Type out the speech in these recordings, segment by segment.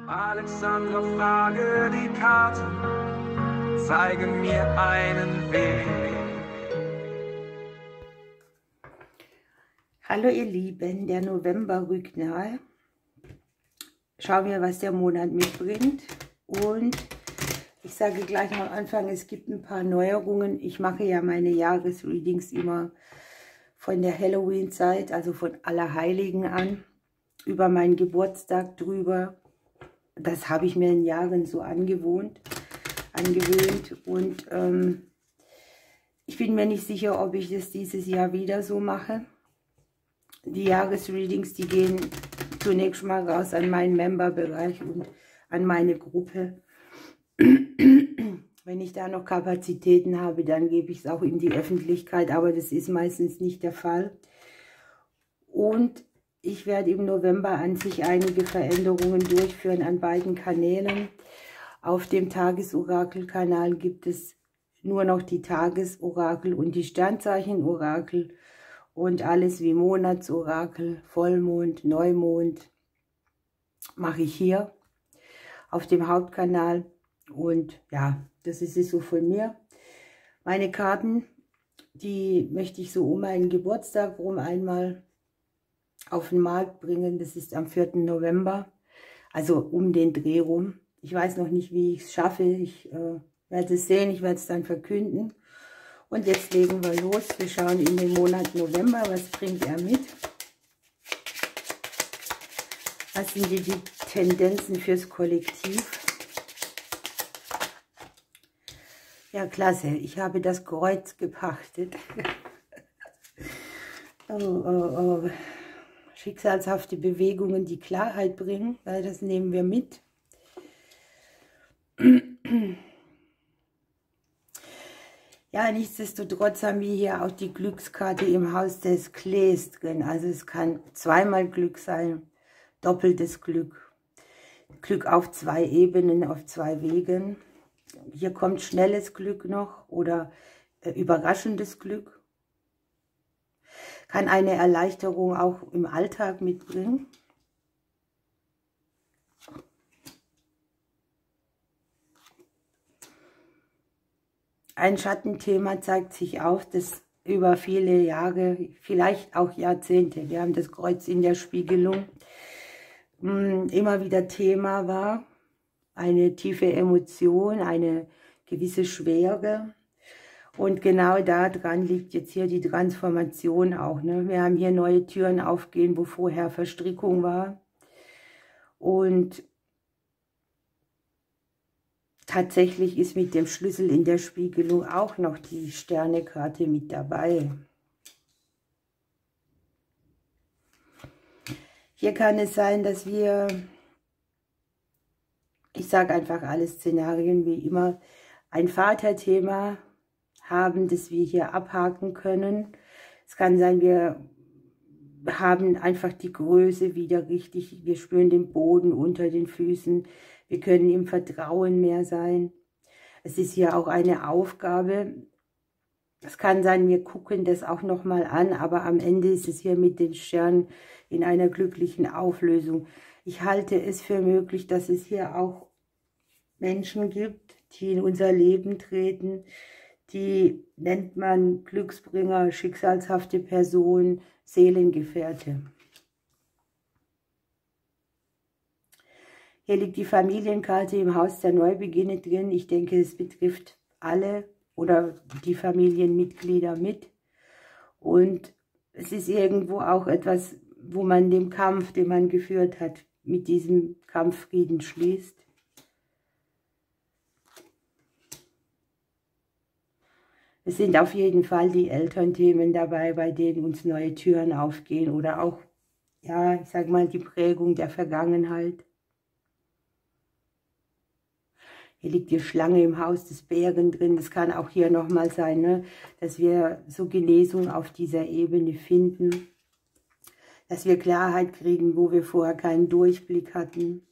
Alexandra, frage die Karten, zeigen mir einen Weg. Hallo ihr Lieben, der November rückt nahe. Schauen wir, was der Monat mitbringt. Und ich sage gleich am Anfang, es gibt ein paar Neuerungen. Ich mache ja meine Jahresreadings immer von der Halloween-Zeit, also von Allerheiligen an, über meinen Geburtstag drüber. Das habe ich mir in Jahren so angewöhnt. Und ich bin mir nicht sicher, ob ich das dieses Jahr wieder so mache. Die Jahresreadings, die gehen zunächst mal raus an meinen Memberbereich und an meine Gruppe. Wenn ich da noch Kapazitäten habe, dann gebe ich es auch in die Öffentlichkeit, aber das ist meistens nicht der Fall. Und ich werde im November an sich einige Veränderungen durchführen an beiden Kanälen. Auf dem Tagesorakel-Kanal gibt es nur noch die Tagesorakel und die Sternzeichen-Orakel und alles wie Monatsorakel, Vollmond, Neumond mache ich hier auf dem Hauptkanal. Und ja, das ist es so von mir. Meine Karten, die möchte ich so um meinen Geburtstag rum einmal auf den Markt bringen. Das ist am 4. November, also um den Dreh rum. Ich weiß noch nicht, wie ich es schaffe. Ich werde es sehen, ich werde es dann verkünden. Und jetzt legen wir los. Wir schauen in den Monat November, was bringt er mit? Was sind die Tendenzen fürs Kollektiv? Ja, klasse. Ich habe das Kreuz gepachtet. Oh. Schicksalshafte Bewegungen, die Klarheit bringen, weil das nehmen wir mit. Ja, nichtsdestotrotz haben wir hier auch die Glückskarte im Haus des Klees drin. Also es kann zweimal Glück sein, doppeltes Glück. Glück auf zwei Ebenen, auf zwei Wegen. Hier kommt schnelles Glück noch oder überraschendes Glück. Kann eine Erleichterung auch im Alltag mitbringen. Ein Schattenthema zeigt sich auf, das über viele Jahre, vielleicht auch Jahrzehnte, wir haben das Kreuz in der Spiegelung, immer wieder Thema war. Eine tiefe Emotion, eine gewisse Schwere. Und genau daran liegt jetzt hier die Transformation auch. Ne? Wir haben hier neue Türen aufgehen, wo vorher Verstrickung war. Und tatsächlich ist mit dem Schlüssel in der Spiegelung auch noch die Sternekarte mit dabei. Hier kann es sein, dass wir, ich sage einfach alle Szenarien wie immer, ein Vaterthema haben, das wir hier abhaken können. Es kann sein, wir haben einfach die Größe wieder richtig, wir spüren den Boden unter den Füßen, wir können im Vertrauen mehr sein. Es ist hier auch eine Aufgabe. Es kann sein, wir gucken das auch nochmal an, aber am Ende ist es hier mit den Sternen in einer glücklichen Auflösung. Ich halte es für möglich, dass es hier auch Menschen gibt, die in unser Leben treten, die nennt man Glücksbringer, schicksalshafte Person, Seelengefährte. Hier liegt die Familienkarte im Haus der Neubeginne drin. Ich denke, es betrifft alle oder die Familienmitglieder mit. Und es ist irgendwo auch etwas, wo man den Kampf, den man geführt hat, mit diesem Kampf Frieden schließt. Es sind auf jeden Fall die Elternthemen dabei, bei denen uns neue Türen aufgehen oder auch, ja, ich sag mal, die Prägung der Vergangenheit. Hier liegt die Schlange im Haus des Bären drin. Das kann auch hier nochmal sein, ne? Dass wir so Genesung auf dieser Ebene finden. Dass wir Klarheit kriegen, wo wir vorher keinen Durchblick hatten.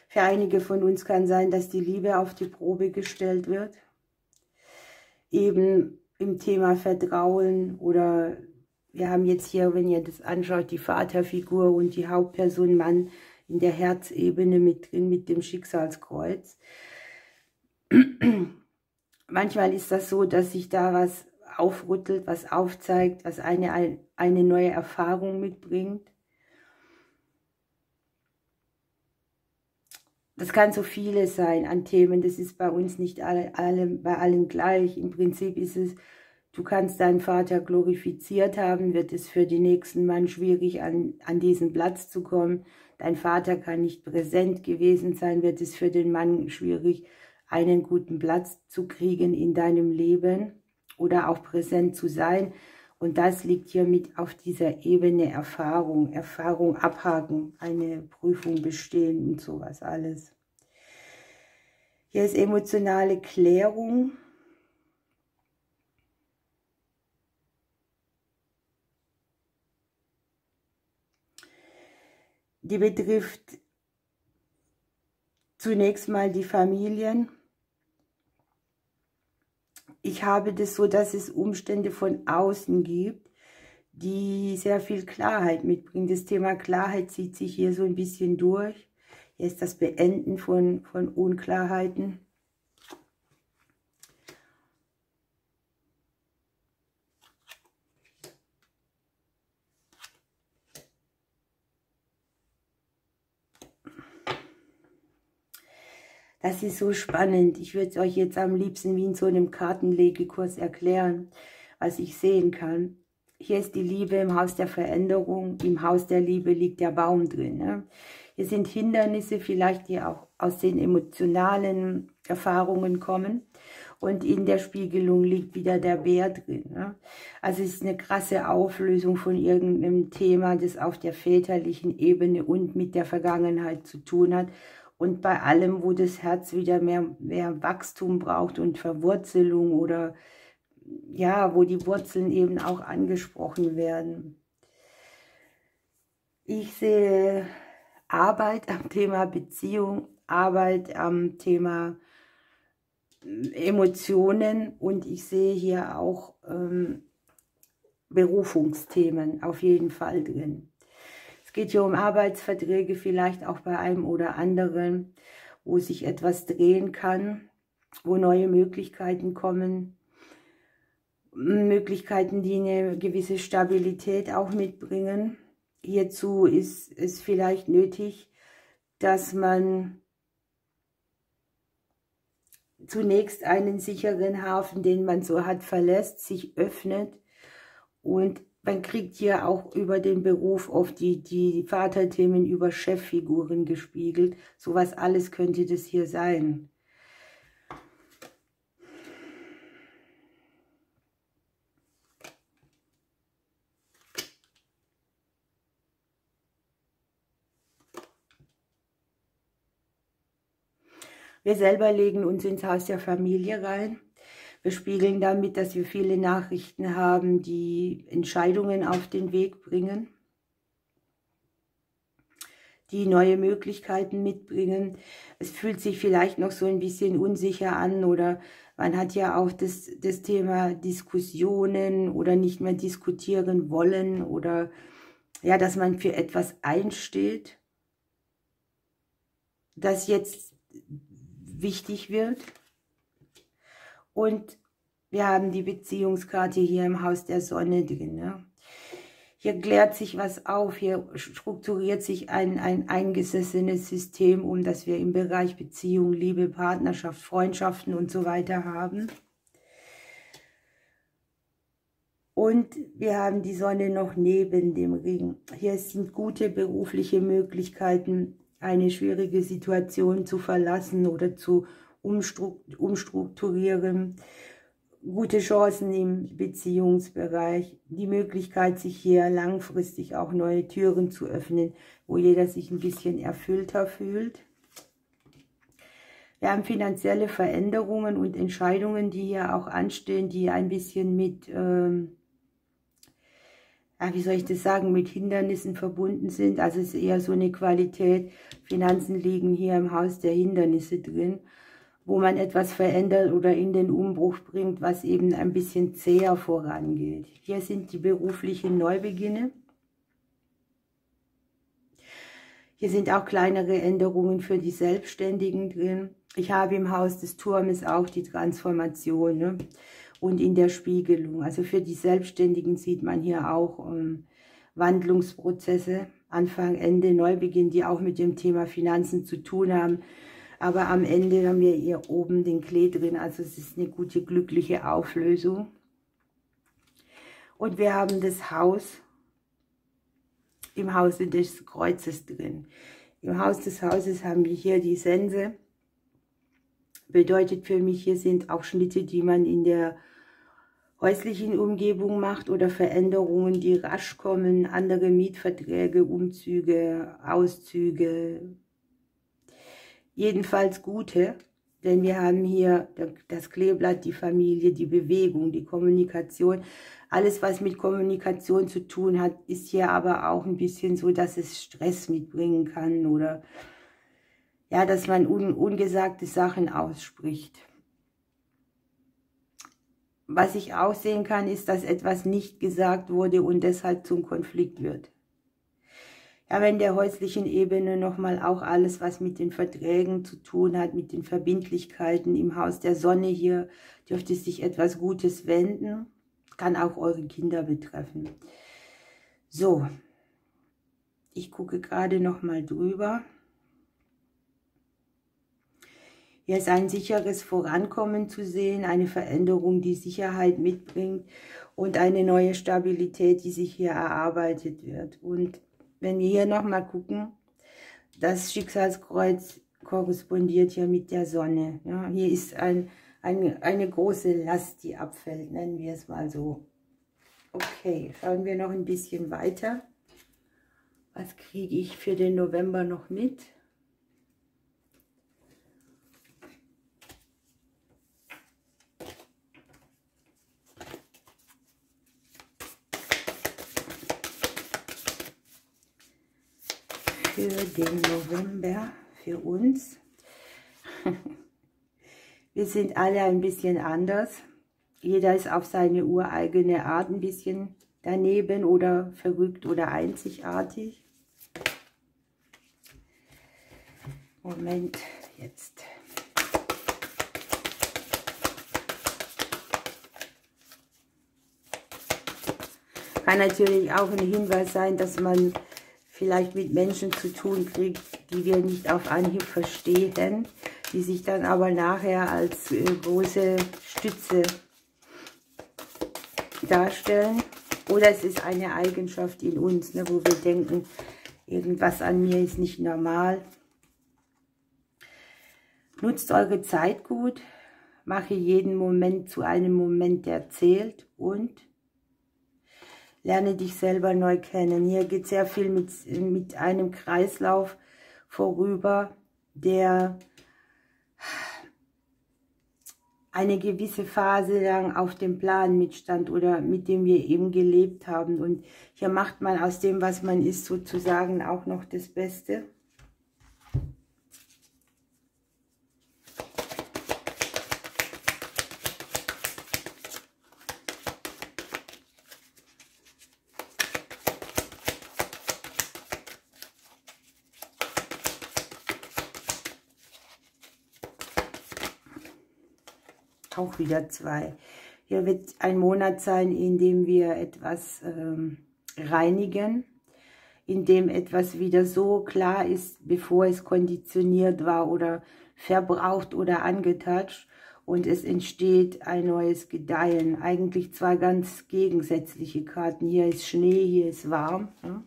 Für einige von uns kann sein, dass die Liebe auf die Probe gestellt wird. Eben im Thema Vertrauen oder wir haben jetzt hier, wenn ihr das anschaut, die Vaterfigur und die Hauptperson Mann in der Herzebene mit drin, mit dem Schicksalskreuz. Manchmal ist das so, dass sich da was aufrüttelt, was aufzeigt, was eine neue Erfahrung mitbringt. Das kann so vieles sein an Themen, das ist bei uns nicht bei allen gleich. Im Prinzip ist es, du kannst deinen Vater glorifiziert haben, wird es für den nächsten Mann schwierig, an diesen Platz zu kommen. Dein Vater kann nicht präsent gewesen sein, wird es für den Mann schwierig, einen guten Platz zu kriegen in deinem Leben oder auch präsent zu sein. Und das liegt hier mit auf dieser Ebene Erfahrung abhaken, eine Prüfung bestehen und sowas alles. Hier ist emotionale Klärung. Die betrifft zunächst mal die Familien. Ich habe das so, dass es Umstände von außen gibt, die sehr viel Klarheit mitbringen. Das Thema Klarheit zieht sich hier so ein bisschen durch. Hier ist das Beenden von Unklarheiten. Das ist so spannend. Ich würde es euch jetzt am liebsten wie in so einem Kartenlegekurs erklären, was ich sehen kann. Hier ist die Liebe im Haus der Veränderung. Im Haus der Liebe liegt der Baum drin. Ne? Hier sind Hindernisse, vielleicht die auch aus den emotionalen Erfahrungen kommen. Und in der Spiegelung liegt wieder der Bär drin. Ne? Also es ist eine krasse Auflösung von irgendeinem Thema, das auf der väterlichen Ebene und mit der Vergangenheit zu tun hat. Und bei allem, wo das Herz wieder mehr Wachstum braucht und Verwurzelung oder ja, wo die Wurzeln eben auch angesprochen werden. Ich sehe Arbeit am Thema Beziehung, Arbeit am Thema Emotionen und ich sehe hier auch Berufungsthemen auf jeden Fall drin. Es geht hier um Arbeitsverträge, vielleicht auch bei einem oder anderen, wo sich etwas drehen kann, wo neue Möglichkeiten kommen. Möglichkeiten, die eine gewisse Stabilität auch mitbringen. Hierzu ist es vielleicht nötig, dass man zunächst einen sicheren Hafen, den man so hat, verlässt, sich öffnet und man kriegt hier auch über den Beruf oft die Vaterthemen über Cheffiguren gespiegelt. Sowas alles könnte das hier sein. Wir selber legen uns ins Haus der Familie rein. Wir spiegeln damit, dass wir viele Nachrichten haben, die Entscheidungen auf den Weg bringen, die neue Möglichkeiten mitbringen. Es fühlt sich vielleicht noch so ein bisschen unsicher an oder man hat ja auch das Thema Diskussionen oder nicht mehr diskutieren wollen oder ja, dass man für etwas einsteht, das jetzt wichtig wird. Und wir haben die Beziehungskarte hier im Haus der Sonne drin. Ne? Hier klärt sich was auf, hier strukturiert sich ein eingesessenes System, um das wir im Bereich Beziehung, Liebe, Partnerschaft, Freundschaften und so weiter haben. Und wir haben die Sonne noch neben dem Ring. Hier sind gute berufliche Möglichkeiten, eine schwierige Situation zu verlassen oder zu umstrukturieren, gute Chancen im Beziehungsbereich, die Möglichkeit, sich hier langfristig auch neue Türen zu öffnen, wo jeder sich ein bisschen erfüllter fühlt. Wir haben finanzielle Veränderungen und Entscheidungen, die hier auch anstehen, die ein bisschen mit, wie soll ich das sagen, mit Hindernissen verbunden sind. Also es ist eher so eine Qualität, Finanzen liegen hier im Haus der Hindernisse drin. wo man etwas verändert oder in den Umbruch bringt, was eben ein bisschen zäher vorangeht. Hier sind die beruflichen Neubeginne. Hier sind auch kleinere Änderungen für die Selbstständigen drin. Ich habe im Haus des Turmes auch die Transformation, ne? Und in der Spiegelung. Also für die Selbstständigen sieht man hier auch Wandlungsprozesse, Anfang, Ende, Neubeginn, die auch mit dem Thema Finanzen zu tun haben. Aber am Ende haben wir hier oben den Klee drin, also es ist eine gute, glückliche Auflösung. Und wir haben das Haus im Hause des Kreuzes drin. Im Haus des Hauses haben wir hier die Sense. Bedeutet für mich, hier sind auch Schnitte, die man in der häuslichen Umgebung macht oder Veränderungen, die rasch kommen, andere Mietverträge, Umzüge, Auszüge, jedenfalls gute, denn wir haben hier das Kleeblatt, die Familie, die Bewegung, die Kommunikation. Alles, was mit Kommunikation zu tun hat, ist hier aber auch ein bisschen so, dass es Stress mitbringen kann oder ja, dass man ungesagte Sachen ausspricht. Was ich auch sehen kann, ist, dass etwas nicht gesagt wurde und deshalb zum Konflikt wird. Ja, wenn der häuslichen Ebene nochmal auch alles, was mit den Verträgen zu tun hat, mit den Verbindlichkeiten im Haus der Sonne hier, dürfte sich etwas Gutes wenden. Kann auch eure Kinder betreffen. So, ich gucke gerade nochmal drüber. Hier ist ein sicheres Vorankommen zu sehen, eine Veränderung, die Sicherheit mitbringt und eine neue Stabilität, die sich hier erarbeitet wird. Und wenn wir hier nochmal gucken, das Schicksalskreuz korrespondiert hier mit der Sonne. Ja, hier ist eine große Last, die abfällt, nennen wir es mal so. Okay, schauen wir noch ein bisschen weiter. Was kriege ich für den November noch mit? Für den November, für uns. Wir sind alle ein bisschen anders. Jeder ist auf seine ureigene Art ein bisschen daneben oder verrückt oder einzigartig. Moment, jetzt. Kann natürlich auch ein Hinweis sein, dass man vielleicht mit Menschen zu tun kriegt, die wir nicht auf Anhieb verstehen, die sich dann aber nachher als große Stütze darstellen. Oder es ist eine Eigenschaft in uns, ne, wo wir denken, irgendwas an mir ist nicht normal. Nutzt eure Zeit gut, mache jeden Moment zu einem Moment, der zählt und lerne dich selber neu kennen. Hier geht sehr viel mit einem Kreislauf vorüber, der eine gewisse Phase lang auf dem Plan mitstand oder mit dem wir eben gelebt haben. Und hier macht man aus dem, was man ist, sozusagen auch noch das Beste. Auch wieder 2. Hier wird ein Monat sein, in dem wir etwas reinigen, in dem etwas wieder so klar ist, bevor es konditioniert war oder verbraucht oder angetatscht und es entsteht ein neues Gedeihen. Eigentlich 2 ganz gegensätzliche Karten. Hier ist Schnee, hier ist warm. Ja?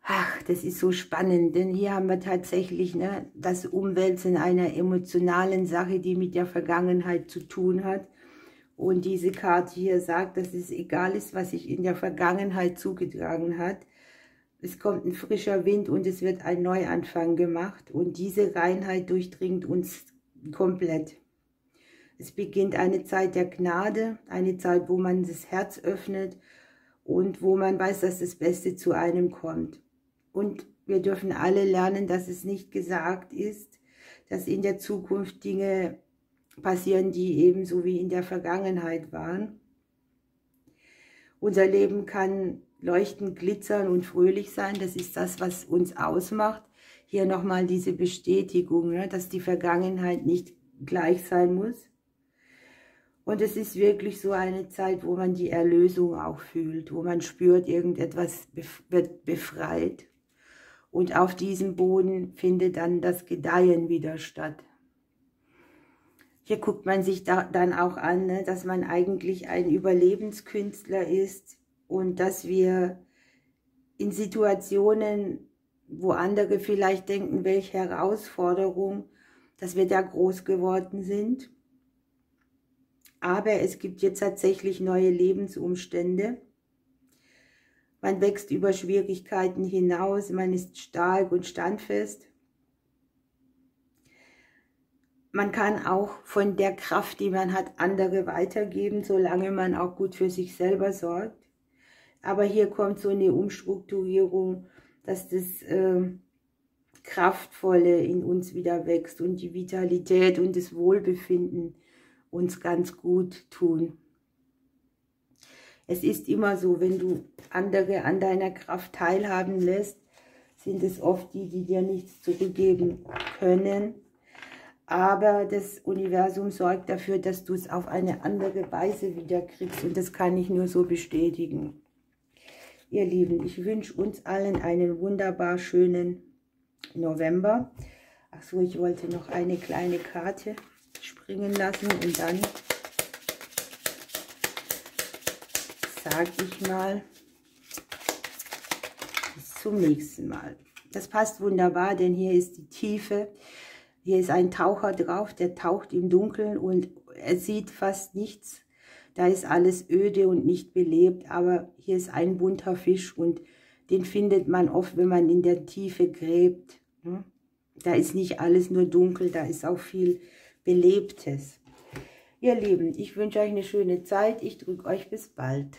Ach, das ist so spannend, denn hier haben wir tatsächlich das Umwälzen einer emotionalen Sache, die mit der Vergangenheit zu tun hat. Und diese Karte hier sagt, dass es egal ist, was sich in der Vergangenheit zugetragen hat. Es kommt ein frischer Wind und es wird ein Neuanfang gemacht. Und diese Reinheit durchdringt uns komplett. Es beginnt eine Zeit der Gnade, eine Zeit, wo man das Herz öffnet und wo man weiß, dass das Beste zu einem kommt. Und wir dürfen alle lernen, dass es nicht gesagt ist, dass in der Zukunft Dinge passieren, die ebenso wie in der Vergangenheit waren. Unser Leben kann leuchtend, glitzern und fröhlich sein. Das ist das, was uns ausmacht. Hier nochmal diese Bestätigung, ne, dass die Vergangenheit nicht gleich sein muss. Und es ist wirklich so eine Zeit, wo man die Erlösung auch fühlt, wo man spürt, irgendetwas wird befreit. Und auf diesem Boden findet dann das Gedeihen wieder statt. Hier guckt man sich dann auch an, ne, dass man eigentlich ein Überlebenskünstler ist und dass wir in Situationen, wo andere vielleicht denken, welche Herausforderung, dass wir da groß geworden sind. Aber es gibt jetzt tatsächlich neue Lebensumstände. Man wächst über Schwierigkeiten hinaus, man ist stark und standfest. Man kann auch von der Kraft, die man hat, andere weitergeben, solange man auch gut für sich selber sorgt. Aber hier kommt so eine Umstrukturierung, dass das Kraftvolle in uns wieder wächst und die Vitalität und das Wohlbefinden uns ganz gut tun. Es ist immer so, wenn du andere an deiner Kraft teilhaben lässt, sind es oft die, die dir nichts zurückgeben können. Aber das Universum sorgt dafür, dass du es auf eine andere Weise wieder kriegst. Und das kann ich nur so bestätigen. Ihr Lieben, ich wünsche uns allen einen wunderbar schönen November. Ach so, ich wollte noch eine kleine Karte springen lassen und dann sage ich mal bis zum nächsten Mal. Das passt wunderbar, denn hier ist die Tiefe. Hier ist ein Taucher drauf, der taucht im Dunkeln und er sieht fast nichts. Da ist alles öde und nicht belebt, aber hier ist ein bunter Fisch und den findet man oft, wenn man in der Tiefe gräbt. Da ist nicht alles nur dunkel, da ist auch viel Belebtes. Ihr Lieben, ich wünsche euch eine schöne Zeit. Ich drücke euch bis bald.